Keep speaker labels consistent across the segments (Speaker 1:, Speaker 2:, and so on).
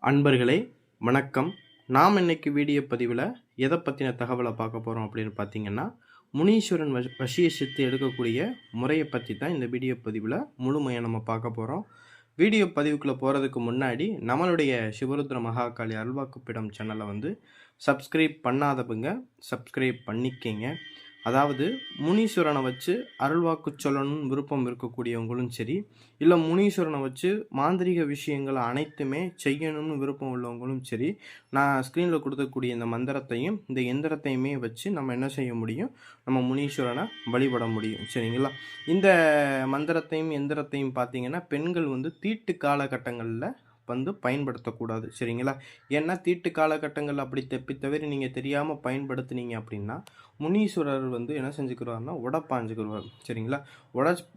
Speaker 1: அன்பர்களே வணக்கம். நாம் இன்னைக்கு வீடியோ பதிவில் எதை பற்றின தகவலை பார்க்க போகிறோம் அப்படின்னு பார்த்தீங்கன்னா, முனீஸ்வரன் வசியசித்து எடுக்கக்கூடிய முறையை பற்றி தான் இந்த வீடியோ பதிவில் முழுமையாக நம்ம பார்க்க போகிறோம். வீடியோ பதிவுக்குள்ளே போகிறதுக்கு முன்னாடி நம்மளுடைய சிவருத்ர மகாகாளி அருள்வாக்குப்பிடம் சேனலை சப்ஸ்கிரைப் பண்ணாதவங்க சப்ஸ்கிரைப் பண்ணிக்கங்க. அதாவது முனீஸ்வரனை வச்சு அருள்வாக்கு சொல்லணும்னு விருப்பம் இருக்கக்கூடியவங்களும் சரி, இல்லை முனீஸ்வரனை வச்சு மாந்திரிக விஷயங்களை அனைத்துமே செய்யணும்னு விருப்பம் உள்ளவங்களும் சரி, நான் ஸ்க்ரீனில் கொடுக்கக்கூடிய இந்த மந்திரத்தையும் இந்த எந்திரத்தையுமே வச்சு நம்ம என்ன செய்ய முடியும், நம்ம முனீஸ்வரனை வழிபட முடியும். சரிங்களா? இந்த மந்திரத்தையும் எந்திரத்தையும் பார்த்தீங்கன்னா பெண்கள் தீட்டு காலகட்டங்களில் பயன்படுத்தக்கூடாது. சரிங்களா? ஏன்னா தீட்டு காலகட்டங்கள் அப்படி தவிர நீங்கள் தெரியாமல் பயன்படுத்துனீங்க அப்படின்னா முனீஸ்வரர் என்ன செஞ்சுக்கிறாருன்னா உடப்பாஞ்சுக்கிடுவார். சரிங்களா?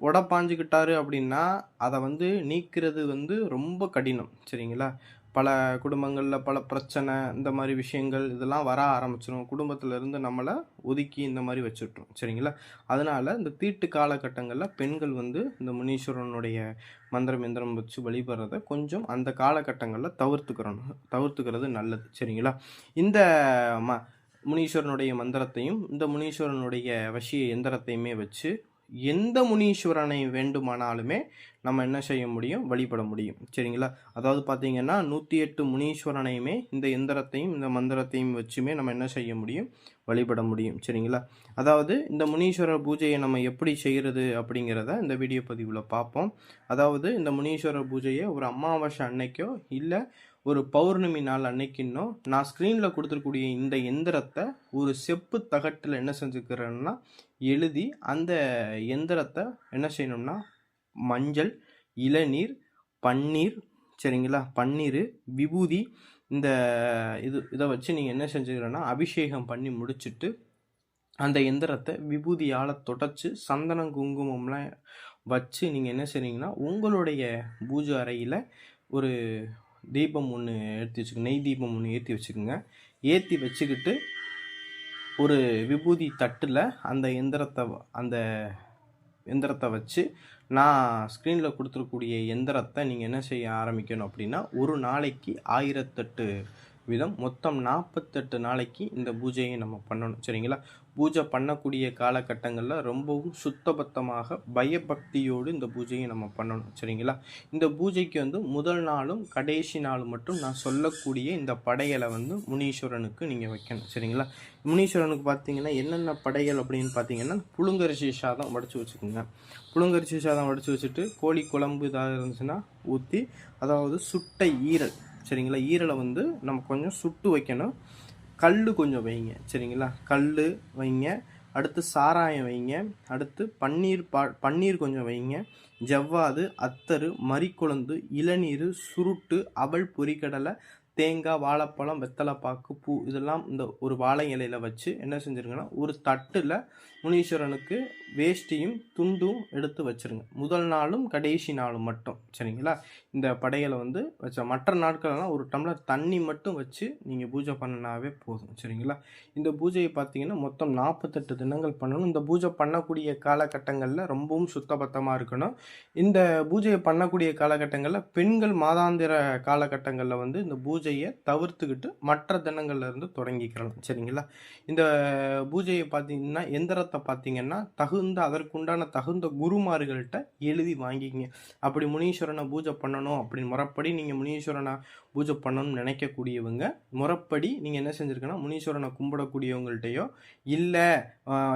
Speaker 1: உடப்பாஞ்சுக்கிட்டாரு அப்படின்னா அதை நீக்கிறது ரொம்ப கடினம். சரிங்களா? பல குடும்பங்களில் பல பிரச்சனை இந்த மாதிரி விஷயங்கள் இதெல்லாம் வர ஆரம்பிச்சிடும். குடும்பத்திலேருந்து நம்மளை ஒதுக்கி இந்த மாதிரி வச்சுட்ரும். சரிங்களா? அதனால் இந்த தீட்டு காலகட்டங்களில் பெண்கள் இந்த முனீஸ்வரனுடைய மந்திரம் எந்திரம் வச்சு வழிபடுறதை கொஞ்சம் அந்த காலகட்டங்களில் தவிர்த்துக்கிறது நல்லது. சரிங்களா? இந்த முனீஸ்வரனுடைய மந்திரத்தையும் இந்த முனீஸ்வரனுடைய வசிய எந்திரத்தையுமே வச்சு எந்த முனீஸ்வரனை வேண்டுமானாலுமே நம்ம என்ன செய்ய முடியும், வழிபட முடியும். சரிங்களா? அதாவது பார்த்தீங்கன்னா 108 முனீஸ்வரனையுமே இந்த எந்திரத்தையும் இந்த மந்திரத்தையும் வச்சுமே நம்ம என்ன செய்ய முடியும், வழிபட முடியும். சரிங்களா? அதாவது இந்த முனீஸ்வரர் பூஜையை நம்ம எப்படி செய்கிறது அப்படிங்கிறத இந்த வீடியோ பதிவில் பார்ப்போம். அதாவது இந்த முனீஸ்வரர் பூஜையை ஒரு அமாவாசை அன்னைக்கோ இல்லை ஒரு பௌர்ணமி நாள் அன்னைக்குன்னோ நான் ஸ்க்ரீனில் கொடுத்துருக்கூடிய இந்த எந்திரத்தை ஒரு செப்பு தகட்டில் என்ன செஞ்சுக்கிறேன்னா எழுதி அந்த எந்திரத்தை என்ன செய்யணும்னா மஞ்சள், இளநீர், பன்னீர், சரிங்களா, பன்னீர், விபூதி இந்த இதை வச்சு நீங்கள் என்ன செஞ்சுக்கிறேன்னா அபிஷேகம் பண்ணி முடிச்சுட்டு அந்த எந்திரத்தை விபூதியால் தொடச்சி சந்தனம் குங்குமம்லாம் வச்சு நீங்கள் என்ன செய்றீங்கன்னா உங்களுடைய பூஜை அறையில் ஒரு தீபம் ஒன்று ஏற்றி வச்சுக்கோங்க, நெய் தீபம் ஒன்று ஏற்றி வச்சுக்கோங்க. ஏற்றி வச்சுக்கிட்டு ஒரு விபூதி தட்டில் அந்த எந்திரத்தை வச்சு நான் ஸ்க்ரீனில் கொடுத்துருக்கூடிய எந்திரத்தை நீங்கள் என்ன செய்ய ஆரம்பிக்கணும் அப்படின்னா ஒரு நாளைக்கு 1008 விதம் மொத்தம் 48 நாளைக்கு இந்த பூஜையை நம்ம பண்ணணும். சரிங்களா? பூஜை பண்ணக்கூடிய காலகட்டங்களில் ரொம்பவும் சுத்தபத்தமாக பயபக்தியோடு இந்த பூஜையை நம்ம பண்ணணும். சரிங்களா? இந்த பூஜைக்கு முதல் நாளும் கடைசி நாளும் மட்டும் நான் சொல்லக்கூடிய இந்த படையலை முனீஸ்வரனுக்கு நீங்கள் வைக்கணும். சரிங்களா? முனீஸ்வரனுக்கு பார்த்தீங்கன்னா என்னென்ன படையல் அப்படின்னு பார்த்தீங்கன்னா புழுங்கரிசி சாதம் வடித்து வச்சுக்கோங்க. புழுங்கரிசி சாதம் வடித்து வச்சுட்டு கோழி குழம்பு ஏதாவது இருந்துச்சுன்னா ஊற்றி, அதாவது சுட்ட ஈரல். சரிங்களா? ஈரலை நம்ம கொஞ்சம் சுட்டு வைக்கணும். கல் கொஞ்சம் வைங்க. சரிங்களா? கல் வைங்க. அடுத்து சாராயம் வைங்க. அடுத்து பன்னீர் கொஞ்சம் வைங்க. ஜவ்வாது, அத்தரு, மறிக்குழந்து, இளநீர், சுருட்டு, அவல், பொரிக்கடலை, தேங்காய், வாழைப்பழம், வெத்தலைப்பாக்கு, பூ இதெல்லாம் இந்த ஒரு வாழை இலையில் வச்சு என்ன செஞ்சுருங்கன்னா ஒரு தட்டில் முனீஸ்வரனுக்கு வேஷ்டியும் துண்டும் எடுத்து வச்சுருங்க. முதல் நாளும் கடைசி நாளும் மட்டும். சரிங்களா? இந்த படையலை வச்ச மற்ற நாட்களெல்லாம் ஒரு டம்ளர் தண்ணி மட்டும் வச்சு நீங்கள் பூஜை பண்ணினாவே போதும். சரிங்களா? இந்த பூஜையை பார்த்தீங்கன்னா மொத்தம் 48 தினங்கள் பண்ணணும். இந்த பூஜை பண்ணக்கூடிய காலகட்டங்களில் ரொம்பவும் சுத்தபத்தமாக இருக்கணும். இந்த பூஜையை பண்ணக்கூடிய காலகட்டங்களில் பெண்கள் மாதாந்திர காலகட்டங்களில் இந்த பூஜையை தவிர்த்துக்கிட்டு மற்ற தினங்கள்ல இருந்து தொடங்கிக்கலாம். சரிங்களா? இந்த பூஜையை பார்த்தீங்கன்னா எந்திரத்தை பார்த்தீங்கன்னா அதற்குண்டான தகுந்த குருமார்கள்ட்ட எழுதி வாங்கிக்கிங்க. அப்படி முனீஸ்வரனை பூஜை பண்ணணும் அப்படின்னு முறைப்படி நீங்கள் முனீஸ்வரனை பூஜை பண்ணணும்னு நினைக்கக்கூடியவங்க முறைப்படி நீங்கள் என்ன செஞ்சுருக்கன்னா முனீஸ்வரனை கும்பிடக்கூடியவங்கள்ட்டையோ இல்லை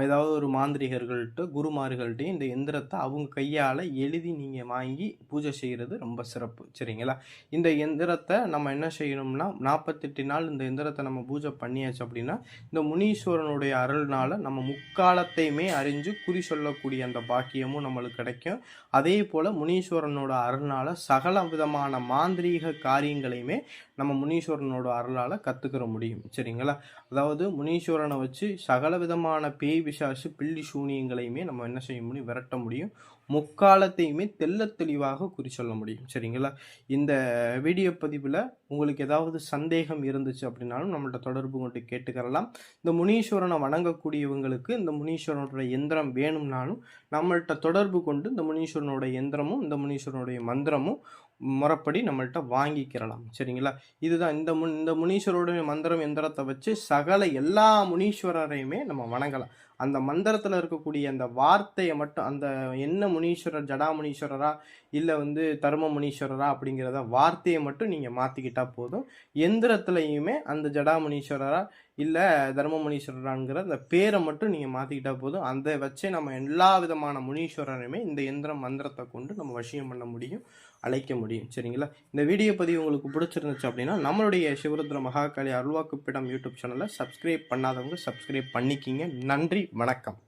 Speaker 1: ஏதாவது ஒரு மாந்திரிகர்கள்ட்ட குருமார்கள்ட்டையும் இந்த எந்திரத்தை அவங்க கையால் எழுதி நீங்கள் வாங்கி பூஜை செய்கிறது ரொம்ப சிறப்பு. சரிங்களா? இந்த எந்திரத்தை நம்ம என்ன செய்யணும்னா 48 நாள் இந்த எந்திரத்தை நம்ம பூஜை பண்ணியாச்சு அப்படின்னா இந்த முனீஸ்வரனுடைய அருள்னால நம்ம முக்காலத்தையுமே அறிஞ்சு குறி சொல்லக்கூடிய அந்த பாக்கியமும் நம்மளுக்கு கிடைக்கும். அதே போல் முனீஸ்வரனோட அருள்னால சகல விதமான மாந்திரீக காரியங்களையுமே நம்ம முனீஸ்வரனோட அருளால் கற்றுக்கிற முடியும். சரிங்களா? அதாவது முனீஸ்வரனை வச்சு சகல விதமான பேய் பிசாசு பில்லி சூனியங்களையுமே நம்ம என்ன செய்ய முடியும், விரட்ட முடியும். முக்காலத்தையுமே தெளிவாக குறி சொல்ல முடியும். சரிங்களா? இந்த வீடியோ பதிவில் உங்களுக்கு ஏதாவது சந்தேகம் இருந்துச்சு அப்படின்னாலும் நம்மள்ட்ட தொடர்பு கொண்டு கேட்டுக்கிறலாம். இந்த முனீஸ்வரனை வணங்கக்கூடியவங்களுக்கு இந்த முனீஸ்வரனோட எந்திரம் வேணும்னாலும் நம்மள்ட்ட தொடர்பு கொண்டு இந்த முனீஸ்வரனோட எந்திரமும் இந்த முனீஸ்வரனுடைய மந்திரமும் முறைப்படி நம்மள்ட்ட வாங்கிக்கிறலாம். சரிங்களா? இதுதான் இந்த முனீஸ்வரருடைய மந்திரம் எந்திரத்தை வச்சு சகல எல்லா முனீஸ்வரரையுமே நம்ம வணங்கலாம். அந்த மந்திரத்தில் இருக்கக்கூடிய அந்த வார்த்தையை மட்டும், அந்த என்ன முனீஸ்வரர், ஜடாமுனீஸ்வரரா இல்லை தர்ம முனீஸ்வரரா அப்படிங்கிறத வார்த்தையை மட்டும் நீங்கள் மாற்றிக்கிட்டா போதும். எந்திரத்துலையுமே அந்த ஜடாமுனீஸ்வரரா இல்லை தர்மமுனீஸ்வரராங்கிற அந்த பேரை மட்டும் நீங்கள் மாற்றிக்கிட்டா போதும். அதை வச்சே நம்ம எல்லா விதமான முனீஸ்வரரையுமே இந்த எந்திரம் மந்திரத்தை கொண்டு நம்ம வசியம் பண்ண முடியும், அழைக்க முடியும். சரிங்களா? இந்த வீடியோ பதிவு உங்களுக்கு பிடிச்சிருந்துச்சு அப்படின்னா நம்மளுடைய சிவருத்ர மகாகாளி அருள்வாக்குப்பிடம் யூடியூப் சேனலை சப்ஸ்கிரைப் பண்ணாதவங்க சப்ஸ்கிரைப் பண்ணிக்கிங்க. நன்றி, வணக்கம்.